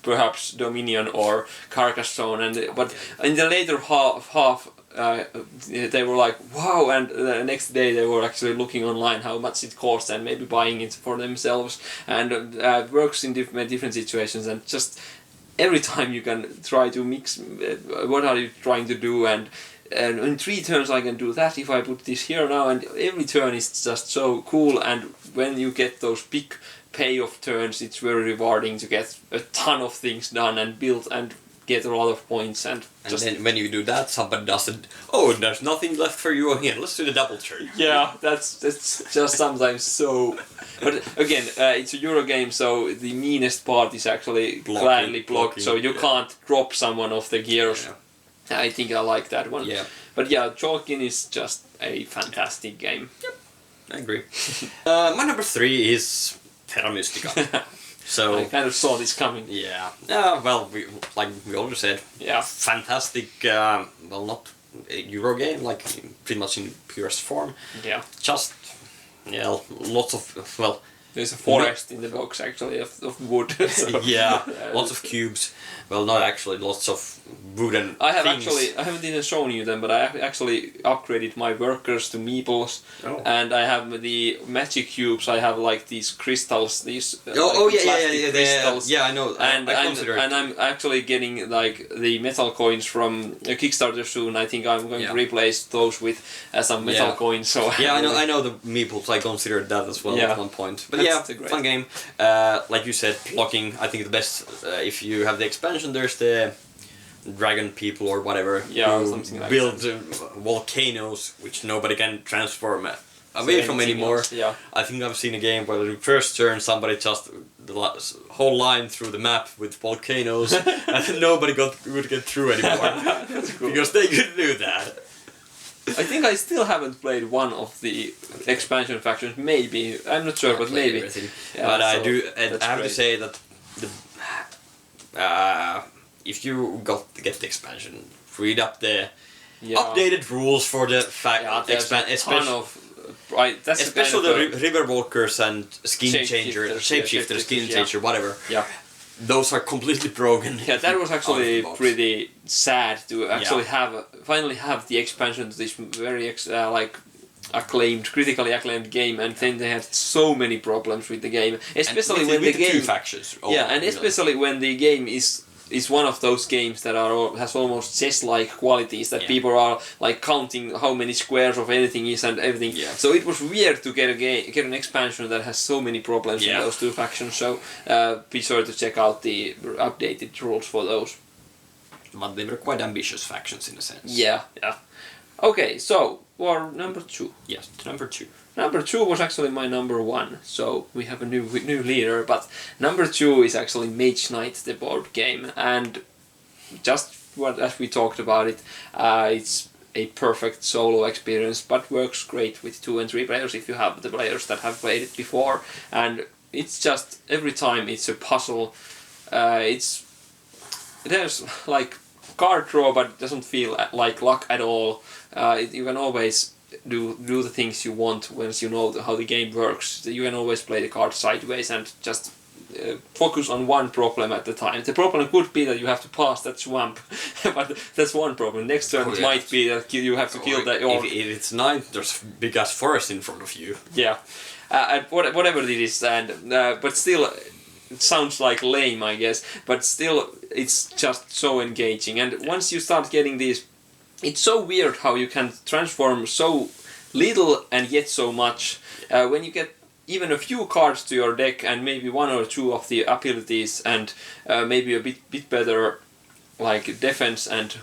perhaps Dominion or Carcassonne. But in the later half. They were like, wow, and the next day they were actually looking online how much it cost and maybe buying it for themselves, and works in different situations, and just every time you can try to mix what are you trying to do, and in 3 turns I can do that if I put this here now, and every turn is just so cool. And when you get those big payoff turns, it's very rewarding to get a ton of things done and built and get a lot of points, and then when you do that, somebody doesn't. Oh, there's nothing left for you here. Let's do the double turn. Yeah, that's just sometimes so. But again, it's a Euro game, so the meanest part is actually gladly blocked, so you can't drop someone off the gears. Yeah. I think I like that one. Yeah. But yeah, Tzolk'in is just a fantastic game. Yep, I agree. My number 3 is Terra Mystica. So I kind of saw this coming. Yeah. Well, like we already said. Yeah. Fantastic. Well, not a Euro game, like pretty much in purest form. Yeah. Just lots of There's a forest in the box actually of wood. So. Yeah. Lots of cubes. Well, not actually. Lots of wooden. I things. haven't even shown you them, but I actually upgraded my workers to meeples, and I have the magic cubes. I have like these crystals, these crystals. Yeah, I know. And I'm actually getting like the metal coins from a Kickstarter soon. I think I'm going to replace those with some metal coins. So yeah, I know the meeples. I considered that as well at one point. But that's fun game. Like you said, blocking. I think the best if you have the expansion. There's the dragon people or whatever who build volcanoes which nobody can transform away from anymore. Yeah. I think I've seen a game where the first turn somebody just the whole line through the map with volcanoes and nobody would get through anymore. That's cool. Because they could do that. I think I still haven't played one of the expansion factions. Maybe, I'm not sure, but maybe. Yeah, but I do. I have to say that if you get the expansion, read up the updated rules for the expansion, especially the river walkers and skin changer, shapeshifter, skin changer, whatever. Yeah. Those are completely broken. Yeah, that was actually pretty sad to actually finally have the expansion to this very critically acclaimed game, and then they had so many problems with the game, especially when the game. Two factions. Especially when the game is one of those games that has almost chess-like qualities, that people are like counting how many squares of anything is and everything. Yeah. So it was weird to get an expansion that has so many problems in those two factions. So be sure to check out the updated rules for those. But they were quite ambitious factions in a sense. Yeah. Okay, so for number 2. Yes, number 2. Number 2 was actually my number 1, so we have a new leader, but number 2 is actually Mage Knight, the board game, and just as we talked about it, it's a perfect solo experience, but works great with 2 and 3 players if you have the players that have played it before, and it's just, every time it's a puzzle, it's there's like card draw, but it doesn't feel like luck at all. You can always do the things you want once you know how the game works. You can always play the card sideways and just focus on one problem at a time. The problem could be that you have to pass that swamp, but that's one problem. Next turn it might be that you have to kill that orc. If it's night, there's big ass forest in front of you. Yeah, and whatever it is, and but still. It sounds like lame, I guess, but still, it's just so engaging. And once you start getting these, it's so weird how you can transform so little and yet so much. When you get even a few cards to your deck and maybe one or two of the abilities and maybe a bit better like defense and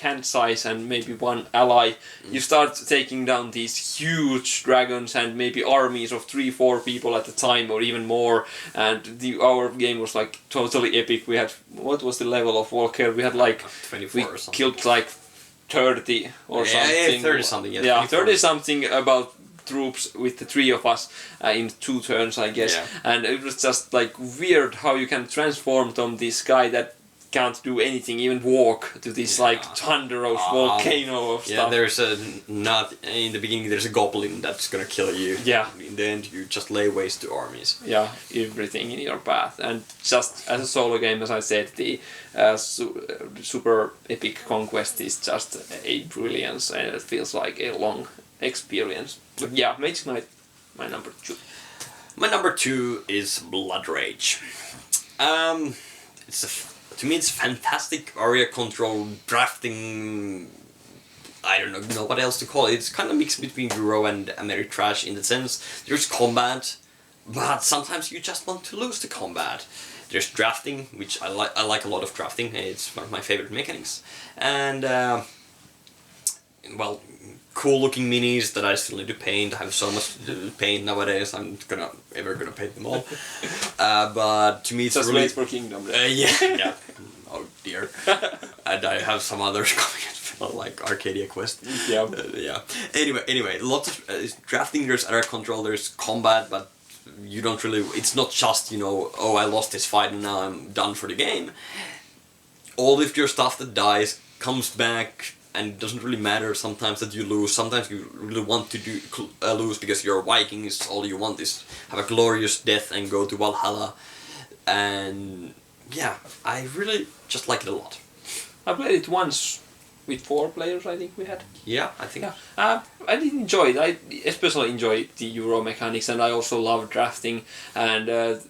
hand size and maybe one ally, you start taking down these huge dragons and maybe armies of 3-4 people at a time or even more. And our game was like totally epic. We had, what was the level of Walker? We had like 24 or something. Killed like 30 or something. Yeah, 30 something. Yeah, 30 something about troops with the 3 of us in 2 turns, I guess. Yeah. And it was just like weird how you can transform from this guy that can't do anything, even walk, to this like thunderous volcano of stuff. Yeah, there's not in the beginning. There's a goblin that's gonna kill you. Yeah. In the end, you just lay waste to armies. Yeah, everything in your path, and just as a solo game, as I said, the super epic conquest is just a brilliance, and it feels like a long experience. But yeah, Mage Knight, my number 2. My number 2 is Blood Rage. To me, it's fantastic area control, drafting. I don't know what else to call it. It's kind of mixed between Euro and Ameritrash in the sense there's combat, but sometimes you just want to lose the combat. There's drafting, which I like a lot of drafting. It's one of my favorite mechanics, and well, cool looking minis that I still need to paint. I have so much paint nowadays. I'm ever gonna paint them all. But to me, it's just really wait for Kingdom. yeah. Oh dear. And I have some others coming as well, like Arcadia Quest. Yeah. Yeah. Anyway, lots of drafting. There's area control. There's combat, but you don't really. It's not just oh, I lost this fight and now I'm done for the game. All of your stuff that dies comes back. And it doesn't really matter sometimes that you lose. Sometimes you really want to lose because you're Vikings. All you want is have a glorious death and go to Valhalla. And yeah, I really just like it a lot. I played it once with 4 players, I think we had. Yeah, I think. Yeah. I did enjoy it. I especially enjoy the Euro mechanics, and I also love drafting and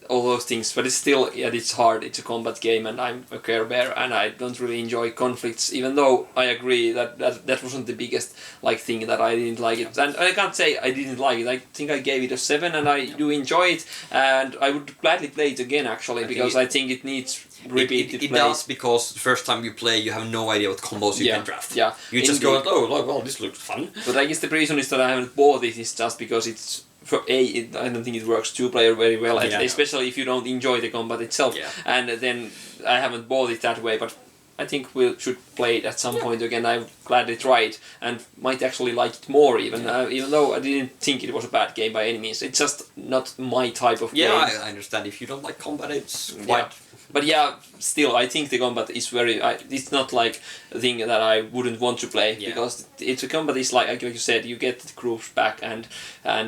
all those things. But it's still, it's hard. It's a combat game, and I'm a Care Bear, and I don't really enjoy conflicts. Even though I agree that wasn't the biggest thing that I didn't like it, and I can't say I didn't like it. I think I gave it a 7, and I do enjoy it, and I would gladly play it again actually because I think it needs. It does, because the first time you play you have no idea what combos you can draft. Yeah. You just go, oh well, this looks fun. But I guess the reason is that I haven't bought it is just because it's I don't think it works 2-player very well, especially if you don't enjoy the combat itself. Yeah. And then I haven't bought it that way, but I think we should play it at some point again. I gladly try it and might actually like it more even. Even though I didn't think it was a bad game by any means. It's just not my type of game. Yeah, I understand. If you don't like combat, it's quite... Yeah. But yeah, still, I think the combat is very... it's not like a thing that I wouldn't want to play, because the combat is like you said, you get the groups back and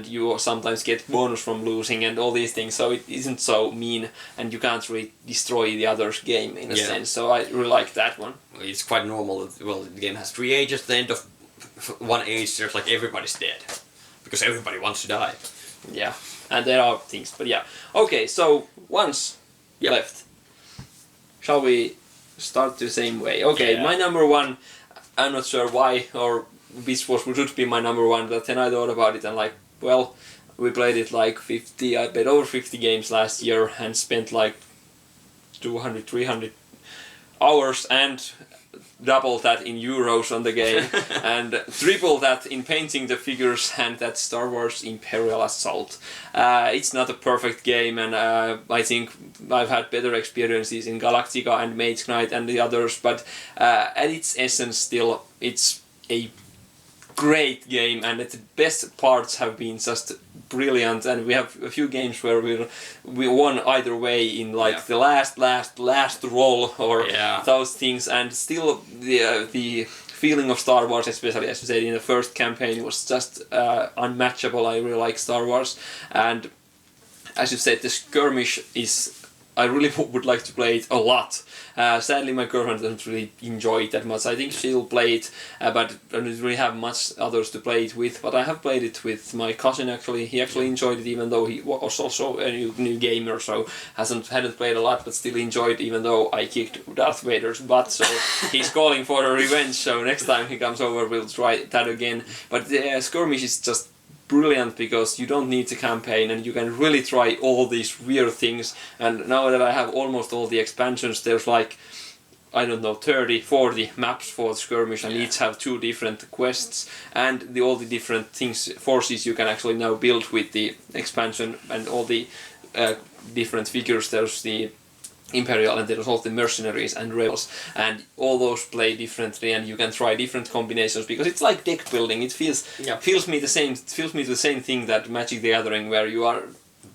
you sometimes get bonus from losing and all these things, so it isn't so mean and you can't really destroy the other's game in a sense, so I really like that one. It's quite normal. Well, the game has 3 ages. At the end of one age, there's like everybody's dead, because everybody wants to die. Yeah, and there are things, but yeah. Okay, so once left. Shall we start the same way? Okay, my number 1, I'm not sure why or which should be my number 1, but then I thought about it and well, we played it I played over 50 games last year and spent 200, 300 hours and double that in euros on the game and triple that in painting the figures, and that's Star Wars Imperial Assault. It's not a perfect game, and I think I've had better experiences in Galactica and Mage Knight and the others, but at its essence still it's a great game, and the best parts have been just brilliant. And we have a few games where we won either way in like the last roll or those things, and still the feeling of Star Wars, especially as you said in the first campaign, was just unmatchable. I really like Star Wars, and as you said, the skirmish is. I really would like to play it a lot. Sadly, my girlfriend doesn't really enjoy it that much. I think she'll play it, but I don't really have much others to play it with. But I have played it with my cousin actually. He actually enjoyed it, even though he was also a new gamer, so hadn't played a lot, but still enjoyed it, even though I kicked Darth Vader's butt. So he's calling for a revenge. So next time he comes over, we'll try that again. But the skirmish is just brilliant because you don't need the campaign and you can really try all these weird things. And now that I have almost all the expansions, there's like, I don't know, 30, 40 maps for the skirmish, and each have 2 different quests, and all the different forces you can actually now build with the expansion, and all the different figures. There's the Imperial, and there's also the mercenaries and rebels, and all those play differently, and you can try different combinations because it's like deck building. It feels me the same thing that Magic the Gathering, where you are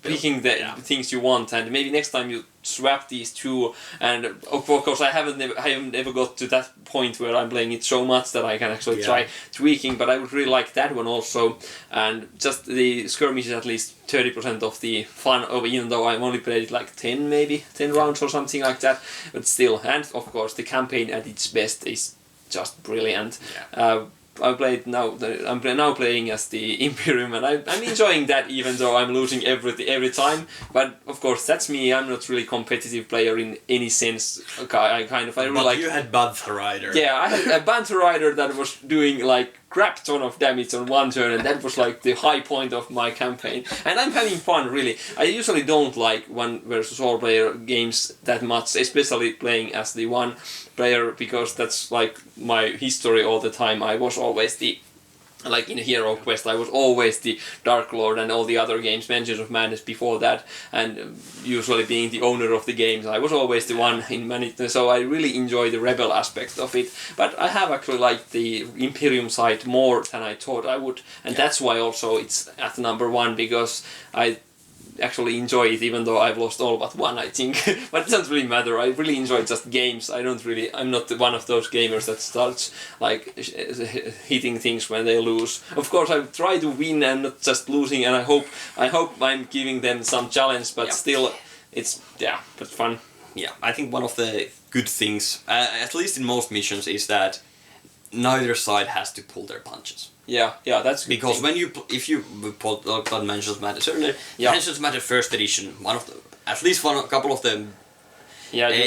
picking the things you want, and maybe next time you swap these 2. And of course I haven't ever got to that point where I'm playing it so much that I can actually try tweaking, but I would really like that one also. And just the skirmish is at least 30% of the fun of, even though I've only played it like 10 rounds or something like that, but still. And of course the campaign at its best is just brilliant. I'm now playing as the Imperium, and I'm enjoying that, even though I'm losing every time. But of course, that's me. I'm not really competitive player in any sense. I really like. You had Banter Rider. Yeah, I had a Banter Rider that was doing like crap ton of damage on one turn, and that was like the high point of my campaign. And I'm having fun, really. I usually don't like 1 versus all player games that much, especially playing as the one player, because that's like my history all the time. I was always like in Hero Quest, I was always the Dark Lord, and all the other games, Mansions of Madness before that, and usually being the owner of the games, I was always the one in many. So I really enjoy the rebel aspect of it. But I have actually liked the Imperium side more than I thought I would, and that's why also it's at number 1, because I actually enjoy it, even though I've lost all but 1, I think. But it doesn't really matter. I really enjoy just games. I'm not one of those gamers that starts like hitting things when they lose. Of course, I try to win and not just losing, and I hope I'm giving them some challenge, but still, it's but fun. Yeah, I think one of the good things, at least in most missions, is that neither side has to pull their punches. Yeah, that's good because thing. if you pull Mansions Matter, certainly Mansions Matter first edition, at least a couple of them. Yeah, in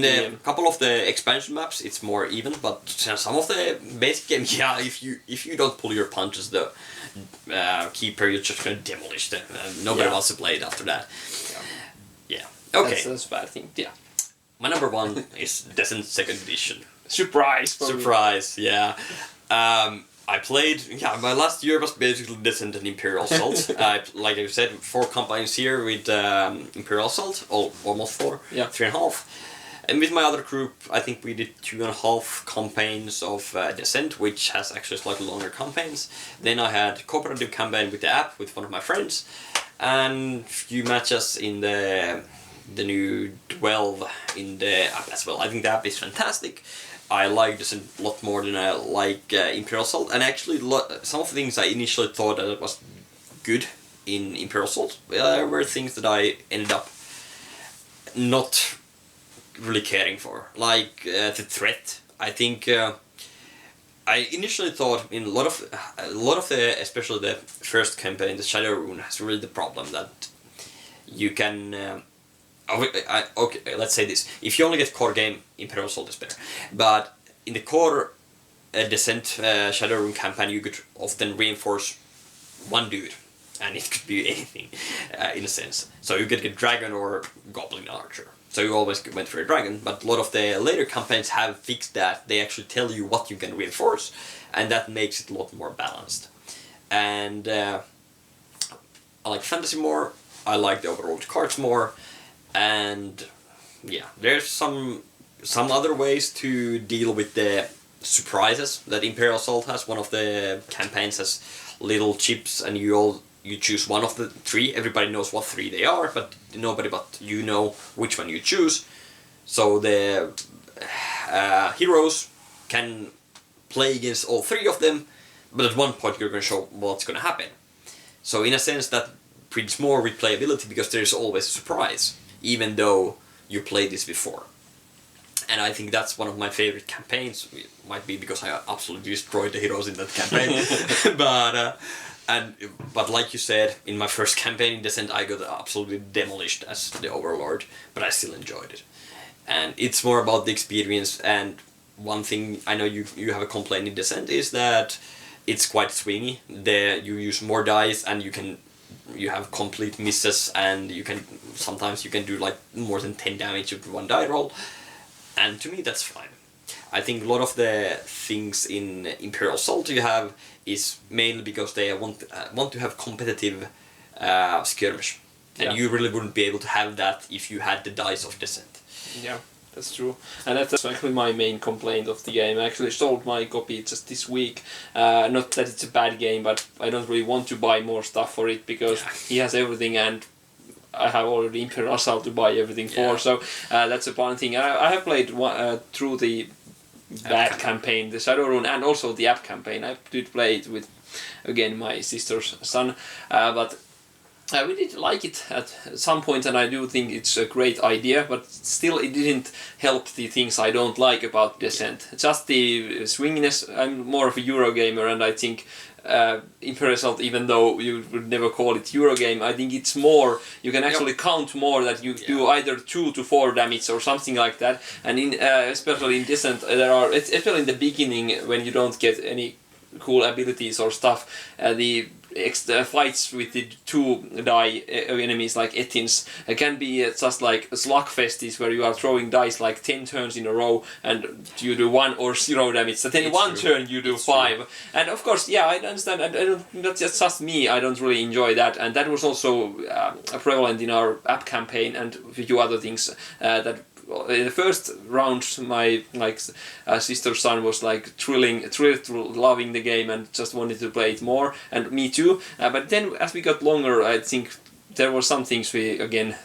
the couple of the expansion maps, it's more even, but some of the basic game, if you don't pull your punches, the keeper, you're just gonna demolish them. Nobody wants to play it after that. Okay. That's a bad thing. Yeah. My number 1 is Descent 2nd edition. Surprise! I played. My last year was basically Descent and Imperial Assault. Like I said, 4 campaigns here with Imperial Assault, almost 4, 3.5. And with my other group, I think we did 2.5 campaigns of Descent, which has actually slightly longer campaigns. Then I had cooperative campaign with the app with one of my friends, and few matches in the new 12 in the app as well. I think the app is fantastic. I like this a lot more than I like Imperial Assault, and actually some of the things I initially thought that was good in Imperial Assault were things that I ended up not really caring for, like the threat. I think I initially thought in a lot of the, especially the first campaign, the Shadow Rune has really the problem that you can. Okay, let's say this. If you only get core game, Imperial Assault is better. But in the core Descent Shadow Rune campaign, you could often reinforce one dude, and it could be anything, in a sense. So you could get Dragon or Goblin Archer. So you always went for a Dragon, but a lot of the later campaigns have fixed that. They actually tell you what you can reinforce, and that makes it a lot more balanced. And I like fantasy more, I like the overworld cards more, and there's some other ways to deal with the surprises that Imperial Assault has. One of the campaigns has little chips, and you choose one of the 3. Everybody knows what 3 they are, but nobody but you know which one you choose. So the heroes can play against all 3 of them, but at one point you're going to show what's going to happen. So in a sense that brings more replayability because there's always a surprise, even though you played this before. And I think that's one of my favorite campaigns. It might be because I absolutely destroyed the heroes in that campaign. But like you said, in my first campaign in Descent I got absolutely demolished as the Overlord, but I still enjoyed it. And it's more about the experience, and one thing I know you have a complaint in Descent is that it's quite swingy. There you use more dice and you have complete misses, and sometimes you can do like more than 10 damage with one die roll. And to me that's fine. I think a lot of the things in Imperial Assault you have is mainly because they want to have competitive skirmish. And you really wouldn't be able to have that if you had the dice of Descent. Yeah, that's true. And that's actually my main complaint of the game. I actually sold my copy just this week. Not that it's a bad game, but I don't really want to buy more stuff for it because he has everything and I have already Imperial Assault to buy everything for. So that's a fun thing. I have played through the bad campaign, the Shadowrun, and also the app campaign. I did play it with, again, my sister's son. But we did like it at some point, and I do think it's a great idea, but still it didn't help the things I don't like about Descent. Just the swinginess. I'm more of a Eurogamer, and I think Imperial Assault, even though you would never call it Eurogame, I think it's more, you can actually count more that you do either 2 to 4 damage or something like that, and in especially in Descent, especially in the beginning when you don't get any cool abilities or stuff, the fights with the 2 die enemies like Etins can be just like slugfesties where you are throwing dice like 10 turns in a row and you do 1 or 0 damage. So then one turn you do 5. And of course, I understand, and I don't, that's just me, I don't really enjoy that. And that was also prevalent in our app campaign and a few other things that in the first round, my sister's son was like thrilled, loving the game and just wanted to play it more, and me too. But then, as we got longer, I think there were some things we again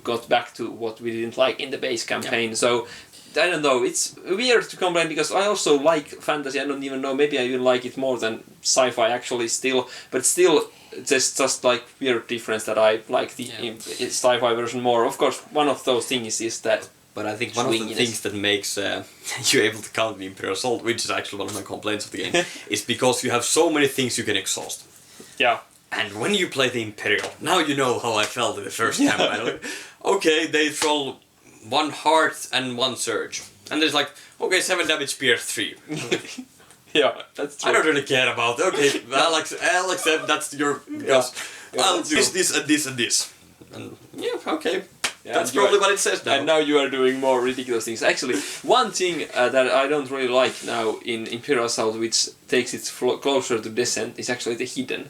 got back to what we didn't like in the base campaign. So I don't know. It's weird to complain because I also like fantasy. I don't even know. Maybe I even like it more than sci-fi actually. Still, but still. There's just like weird difference that I like the sci-fi version more. Of course, one of those things is that. But I think one of the things that makes you able to count the Imperial Assault, which is actually one of my complaints of the game, is because you have so many things you can exhaust. Yeah. And when you play the Imperial, now you know how I felt in the first campaign. Okay, they throw 1 heart and 1 surge. And there's like, okay, 7 damage pierce 3. Yeah, that's true. I don't really care about it. Okay, I'll accept that's your... I'll do this and this and this. And okay. Yeah, that's probably what it says now. And now you are doing more ridiculous things. Actually, one thing that I don't really like now in Imperial Assault, which takes it closer to Descent, is actually the hidden.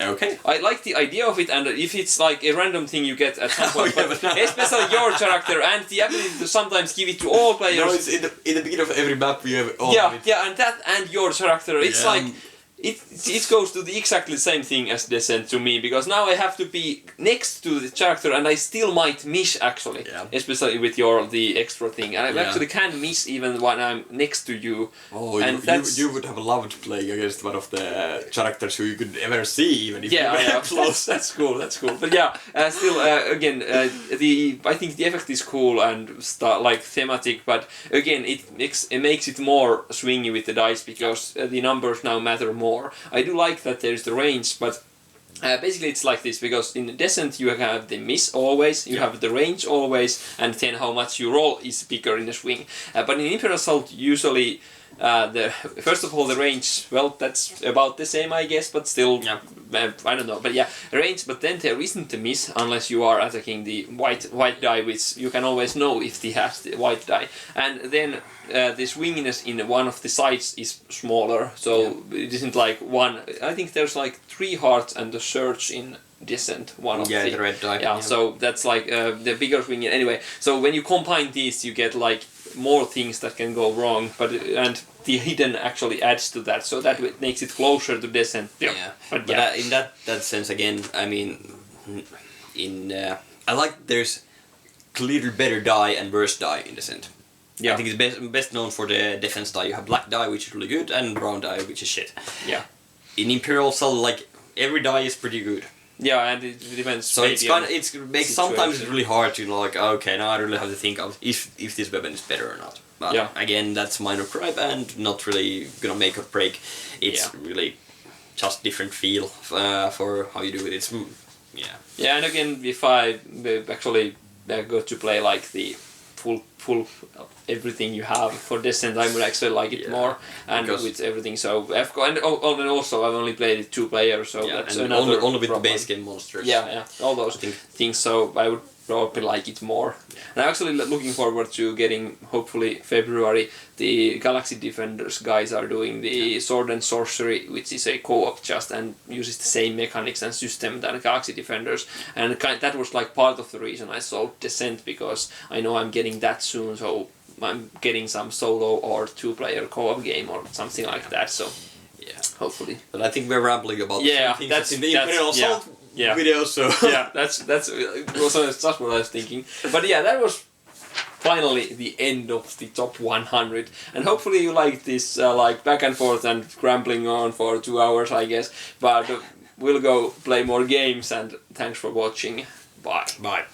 Okay. I like the idea of it, and if it's like a random thing you get at some point, but especially your character and the ability to sometimes give it to all players. No, it's in the beginning of every map we have all of it. Yeah, and that and your character, it's like... It goes to the exactly same thing as Descent to me, because now I have to be next to the character and I still might miss actually, especially with the extra thing. I actually can miss even when I'm next to you. Oh, and you would have loved playing against one of the characters who you could ever see even if you were close. That's cool. But still, again, I think the effect is cool and like thematic, but again, it makes it more swingy with the dice because the numbers now matter more. I do like that there's the range, but basically it's like this, because in Descent you have the miss always, you have the range always, and then how much you roll is bigger in the swing. But in Imperial Assault usually first of all the range, well, that's about the same I guess, but still I don't know, but range, but then there isn't a miss unless you are attacking the white die, which you can always know if he has the white die, and then the swinginess in one of the sides is smaller, so it isn't like one. I think there's like 3 hearts and the surge in Descent, one of the red die. So that's like the bigger swing. Anyway, so when you combine these, you get like more things that can go wrong, and the hidden actually adds to that, so that makes it closer to Descent. Yeah. But in that sense, again, I mean, I like there's clearly better die and worse die in Descent. Yeah. I think it's best known for the defense die. You have black die, which is really good, and brown die, which is shit. Yeah. In Imperial, so like every die is pretty good. Yeah, and it depends. So sometimes it's really hard to like, okay, now I really have to think of if this weapon is better or not. But again, that's minor gripe and not really gonna make or break. It's really just different feel for how you do it. It's Yeah, and again, if I actually got to play like the full everything you have for Descent, I would actually like it more, and with everything. So and also I've only played it 2 players, so that's another only with problem. the base game monsters. Yeah, all those things. So I would probably like it more. Yeah. And I'm actually looking forward to getting, hopefully February, the Galaxy Defenders guys are doing the Sword and Sorcery, which is a co-op and uses the same mechanics and system than Galaxy Defenders. And that was like part of the reason I sold Descent, because I know I'm getting that soon, so I'm getting some solo or 2-player co-op game or something like that. So hopefully. But I think we're rambling about that's in the Imperial Assault video, so that's also just what I was thinking. But that was finally the end of the top 100, and hopefully you like this like back and forth and rambling on for 2 hours, I guess. But we'll go play more games, and thanks for watching. Bye.